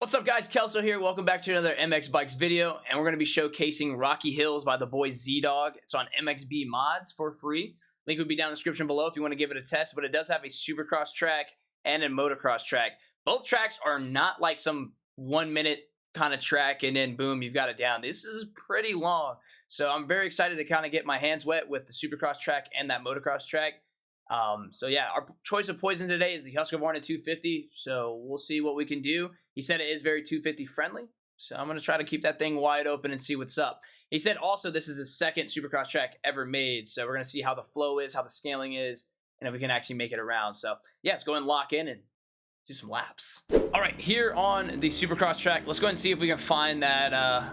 What's up, guys? Kelso here. Welcome back to another MX Bikes video, and we're going to be showcasing Rocky Hills by the boy Z-Dog. It's on MXB Mods for free. Link would be down in the description below if you want to give it a test, but it does have a supercross track and a motocross track. Both tracks are not like some 1 minute kind of track and then boom, you've got it down. This is pretty long, so I'm very excited to kind of get my hands wet with the supercross track and that motocross track. So yeah, our choice of poison today is the Husqvarna 250. So we'll see what we can do. He said it is very 250 friendly. So I'm going to try to keep that thing wide open and see what's up. He said also this is his second supercross track ever made. So we're going to see how the flow is, how the scaling is, and if we can actually make it around. So yeah, let's go and lock in and do some laps. All right, here on the supercross track, let's go ahead and see if we can find that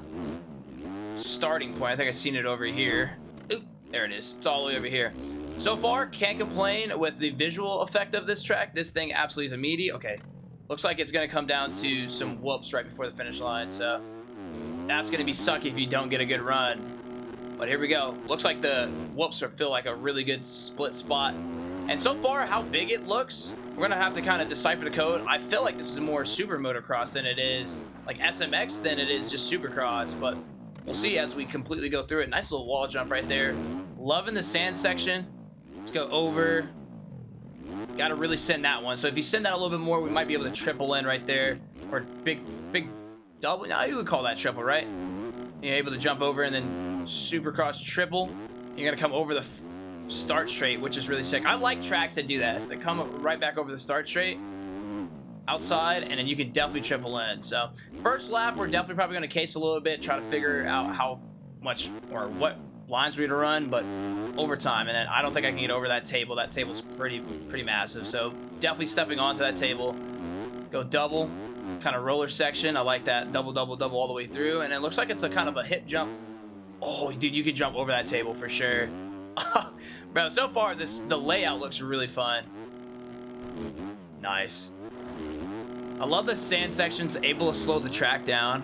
starting point. I think I've seen it over here. Ooh, there it is. It's all the way over here. So far, can't complain with the visual effect of this track. This thing absolutely is a meaty. Okay, looks like it's going to come down to some whoops right before the finish line. So that's going to be sucky if you don't get a good run. But here we go. Looks like the whoops feel like a really good split spot. And so far, how big it looks, we're going to have to kind of decipher the code. I feel like this is more super motocross than it is like SMX than it is just supercross. But we'll see as we completely go through it. Nice little wall jump right there. Loving the sand section. Let's go over. Got to really send that one. So if you send that a little bit more, we might be able to triple in right there. Or big double. Now you would call that triple, right? You're able to jump over and then supercross triple. You're going to come over the start straight, which is really sick. I like tracks that do that. So they come right back over the start straight. Outside, and then you can definitely triple in. So first lap, we're definitely probably going to case a little bit. Try to figure out how much or what lines we're to run, but over time. And then I don't think I can get over that table. That table's pretty massive, so definitely stepping onto that table. Go double, kind of roller section. I like that. Double all the way through, and it looks like it's a kind of a hip jump. Oh dude, you could jump over that table for sure. Bro, so far the layout looks really fun. Nice. I love the sand sections, able to slow the track down.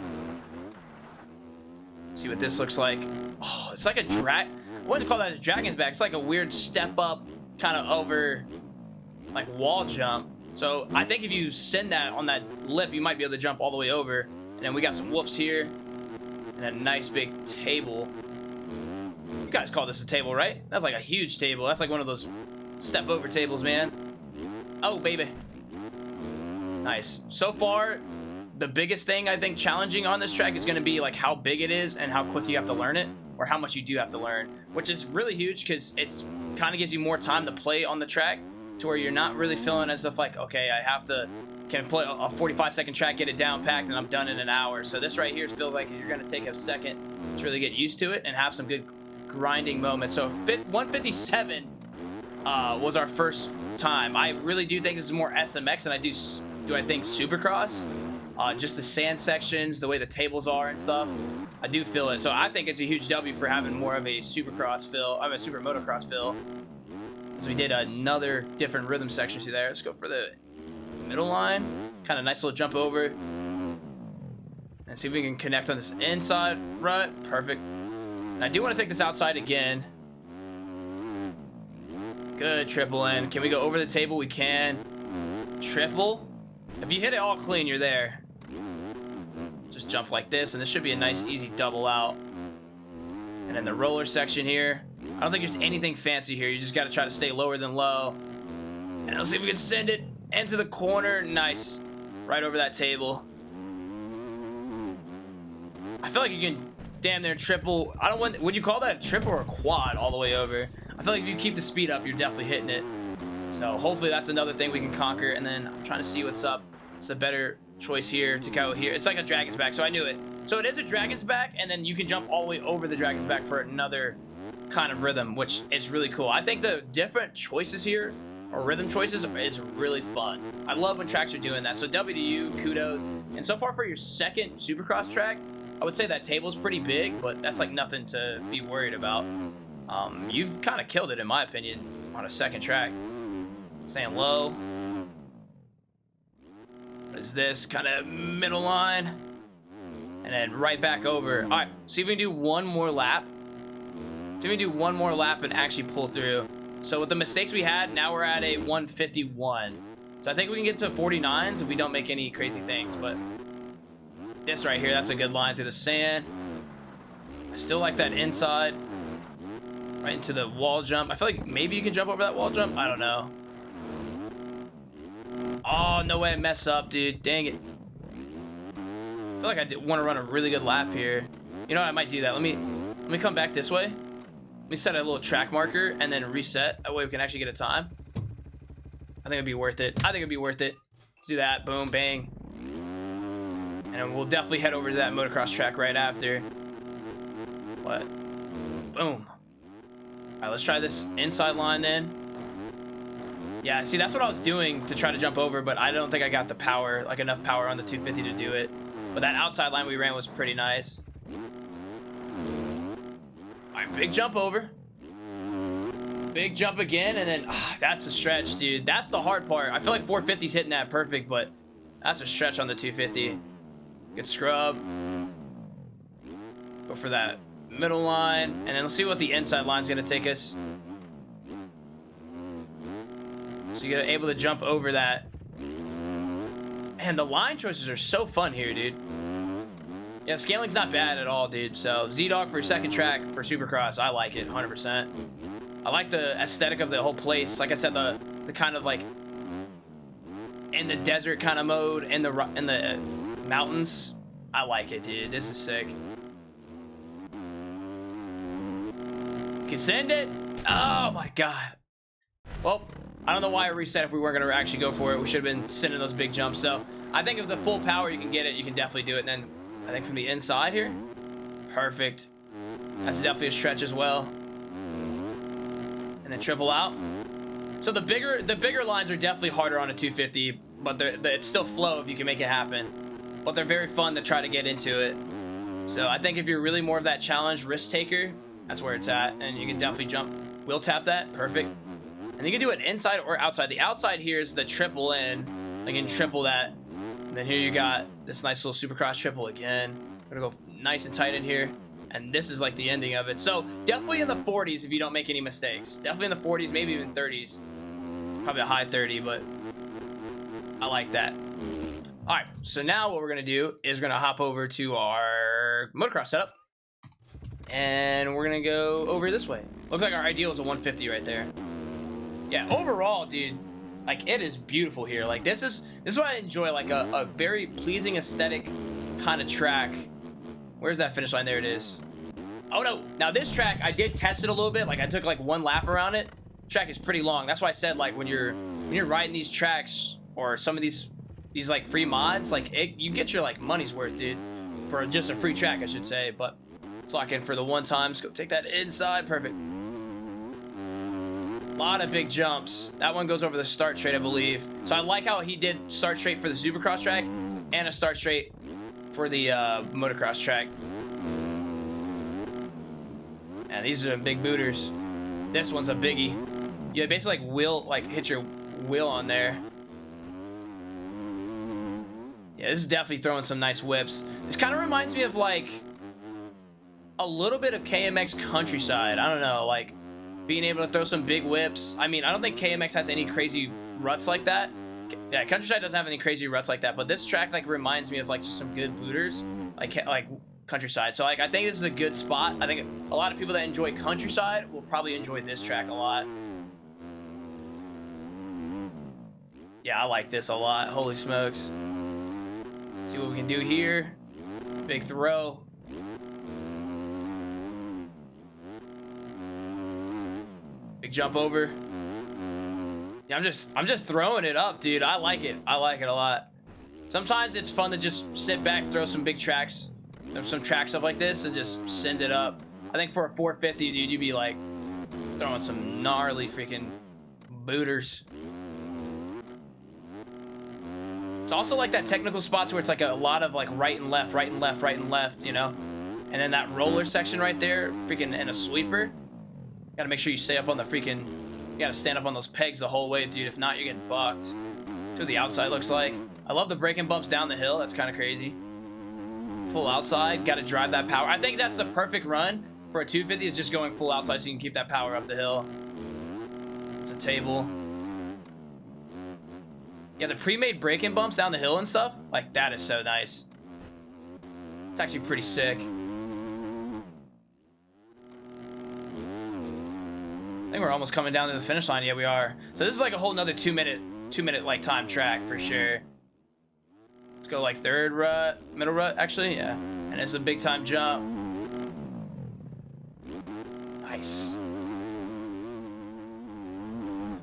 See what this looks like. Oh, it's like a drag. I wouldn't call that a dragon's back. It's like a weird step up, kind of over, like wall jump. So I think if you send that on that lip, you might be able to jump all the way over. And then we got some whoops here, and a nice big table. You guys call this a table, right? That's like a huge table. That's like one of those step over tables, man. Oh baby. Nice. So far, the biggest thing I think challenging on this track is going to be like how big it is and how quick you have to learn it, or how much you do have to learn, which is really huge because it's kind of gives you more time to play on the track to where you're not really feeling as if like, okay, I have to can play a 45-second track, get it down packed, and I'm done in an hour. So this right here feels like you're going to take a second to really get used to it and have some good grinding moments. So 157 was our first time. I really do think this is more SMX than I do I think supercross. Just the sand sections, the way the tables are and stuff, I do feel it. So I think it's a huge W for having more of a supercross feel, a super motocross feel. So we did another different rhythm section through there. Let's go for the middle line. Kind of nice little jump over. And see if we can connect on this inside rut. Perfect. And I do want to take this outside again. Good triple in. Can we go over the table? We can. Triple. If you hit it all clean, you're there. Just jump like this, and this should be a nice, easy double out. And then the roller section here. I don't think there's anything fancy here. You just got to try to stay lower than low. And let's see if we can send it into the corner. Nice. Right over that table. I feel like you can damn near triple. I don't want. Would you call that a triple or a quad all the way over? I feel like if you keep the speed up, you're definitely hitting it. So hopefully that's another thing we can conquer. And then I'm trying to see what's up. It's a better choice here to go here. It's like a dragon's back, so I knew it. So it is a dragon's back, and then you can jump all the way over the dragon's back for another kind of rhythm, which is really cool. I think the different choices here, or rhythm choices, is really fun. I love when tracks are doing that. So W to you, kudos. And so far for your second supercross track, I would say that table's pretty big, but that's like nothing to be worried about. You've kind of killed it, in my opinion, on a second track. Staying low. What is this? Kind of middle line. And then right back over. All right, see if we can do one more lap. See if we can do one more lap and actually pull through. So with the mistakes we had, now we're at a 151. So I think we can get to 49s if we don't make any crazy things. But This right here, that's a good line through the sand. I still like that inside. Right into the wall jump. I feel like maybe you can jump over that wall jump. I don't know. Oh, no way I mess up, dude. Dang it. I feel like I want to run a really good lap here. You know what? I might do that. Let me come back this way. Let me set a little track marker and then reset. That way we can actually get a time. I think it'd be worth it. I think it'd be worth it. Let's do that. Boom, bang. And then we'll definitely head over to that motocross track right after. What? Boom. All right, let's try this inside line then. Yeah, see, that's what I was doing to try to jump over, but I don't think I got the power, like enough power on the 250 to do it. But that outside line we ran was pretty nice. All right, big jump over. Big jump again, and then that's a stretch, dude. That's the hard part. I feel like 450's hitting that perfect, but that's a stretch on the 250. Good scrub. Go for that middle line, and then let's see what the inside line's gonna take us. So you're able to jump over that. And the line choices are so fun here, dude. Yeah, scaling's not bad at all, dude. So Z-Dog for second track for Supercross, I like it 100%. I like the aesthetic of the whole place. Like I said, the kind of like in the desert kind of mode, in the mountains. I like it, dude. This is sick. Can send it. Oh my god. Well, I don't know why I reset if we weren't going to actually go for it. We should have been sending those big jumps. So I think if the full power you can get it, you can definitely do it. And then I think from the inside here, perfect. That's definitely a stretch as well. And then triple out. So the bigger lines are definitely harder on a 250, but it's still flow if you can make it happen. But they're very fun to try to get into it. So I think if you're really more of that challenge risk taker, that's where it's at. And you can definitely jump. Wheel tap that. Perfect. And you can do it inside or outside. The outside here is the triple in. Like, you can triple that. And then here you got this nice little Supercross triple again. We're gonna go nice and tight in here. And this is like the ending of it. So definitely in the 40s if you don't make any mistakes. Definitely in the 40s, maybe even 30s. Probably a high 30, but I like that. All right, so now what we're gonna do is we're gonna hop over to our motocross setup. And we're gonna go over this way. Looks like our ideal is a 150 right there. Yeah, overall, dude, like, it is beautiful here. Like, this is what I enjoy, like a very pleasing aesthetic kind of track. Where's that finish line? There it is. Oh no, now this track I did test it a little bit. Like, I took like one lap around it. Track is pretty long. That's why I said, like, when you're riding these tracks or some of these like free mods, like, you get your like money's worth, dude, for just a free track, I should say. But let's lock in for the one time. Let's go take that inside. Perfect. A lot of big jumps. That one goes over the start straight, I believe. So I like how he did start straight for the Supercross track and a start straight for the motocross track. And these are big booters. This one's a biggie. You basically like hit your wheel on there. Yeah, this is definitely throwing some nice whips. This kind of reminds me of like a little bit of KMX Countryside. I don't know, like being able to throw some big whips. I mean, I don't think KMX has any crazy ruts like that. Yeah, Countryside doesn't have any crazy ruts like that, but this track like reminds me of like just some good booters, like Countryside. So like I think this is a good spot. I think a lot of people that enjoy Countryside will probably enjoy this track a lot. Yeah, I like this a lot. Holy smokes. See what we can do here. Big throw. Big jump over. Yeah, I'm just throwing it up, dude. I like it. I like it a lot. Sometimes it's fun to just sit back, throw some big tracks, some tracks up like this, and just send it up. I think for a 450, dude, you'd be like throwing some gnarly freaking booters. It's also like that technical spots where it's like a lot of like right and left, right and left, right and left, you know? And then that roller section right there, freaking, and a sweeper. Gotta make sure you stay up on the freaking, you gotta stand up on those pegs the whole way, dude. If not, you're getting bucked. That's what the outside looks like. I love the braking bumps down the hill. That's kind of crazy. Full outside, gotta drive that power. I think that's the perfect run for a 250 is just going full outside so you can keep that power up the hill. It's a table. Yeah, the pre-made braking bumps down the hill and stuff, like, that is so nice. It's actually pretty sick. I think we're almost coming down to the finish line. Yeah, we are. So this is like a whole nother 2 minute like time track for sure. Let's go like third rut, middle rut, actually, yeah. And it's a big time jump. Nice.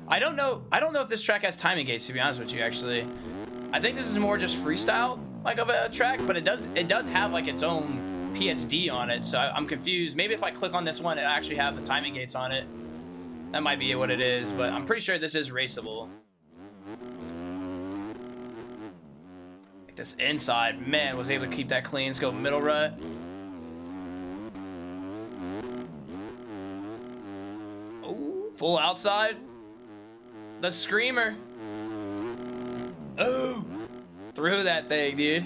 I don't know if this track has timing gates, to be honest with you, actually. I think this is more just freestyle like of a track, but it does have like its own PSD on it, so I'm confused. Maybe if I click on this one, it actually have the timing gates on it. That might be what it is, but I'm pretty sure this is raceable. Like this inside, man, was able to keep that clean. Let's go middle rut. Oh, full outside. The screamer. Oh, through that thing, dude.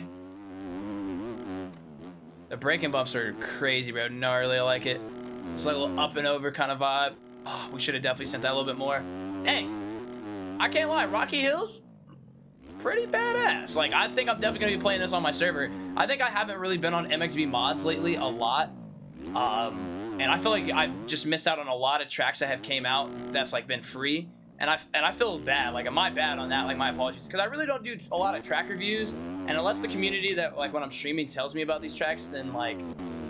The braking bumps are crazy, bro. Gnarly. I like it. It's like a little up and over kind of vibe. Oh, we should have definitely sent that a little bit more. Hey, I can't lie. Rocky Hills, pretty badass. Like, I think I'm definitely going to be playing this on my server. I think I haven't really been on MXB mods lately a lot. And I feel like I've just missed out on a lot of tracks that have came out that's like been free. And I feel bad. Like, am I bad on that? Like, my apologies. Because I really don't do a lot of track reviews. And unless the community that, like, when I'm streaming tells me about these tracks, then, like,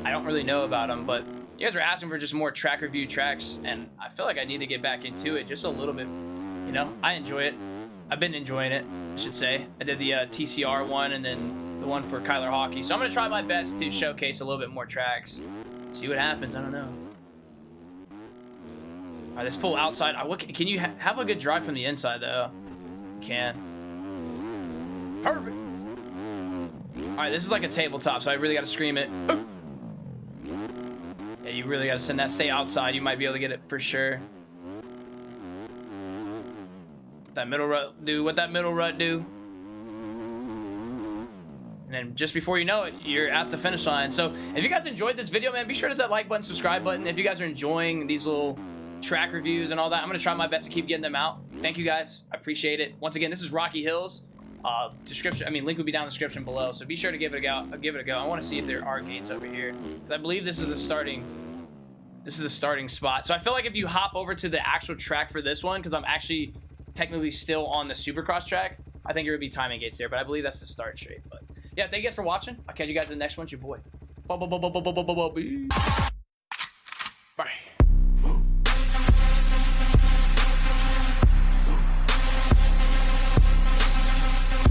I don't really know about them. But you guys are asking for just more track review tracks. And I feel like I need to get back into it just a little bit. You know, I enjoy it. I've been enjoying it, I should say. I did the TCR one and then the one for Kyler Hockey. So I'm going to try my best to showcase a little bit more tracks. See what happens. I don't know. All right, this full outside. Can you have a good drive from the inside, though? You can. Perfect. All right, this is like a tabletop, so I really got to scream it. Yeah, you really got to send that. Stay outside. You might be able to get it for sure. That middle rut do. What that middle rut do? And then just before you know it, you're at the finish line. So if you guys enjoyed this video, man, be sure to hit that like button, subscribe button. If you guys are enjoying these little track reviews and all that, I'm gonna try my best to keep getting them out. Thank you guys, I appreciate it. Once again, this is Rocky Hills. Link will be down in the description below, so be sure to give it a go. I want to see if there are gates over here, because I believe this is the starting spot. So I feel like if you hop over to the actual track for this one, because I'm actually technically still on the Supercross track, I think there would be timing gates there, but I believe that's the start straight. But yeah, thank you guys for watching. I'll catch you guys in the next one. It's your boy. Peace.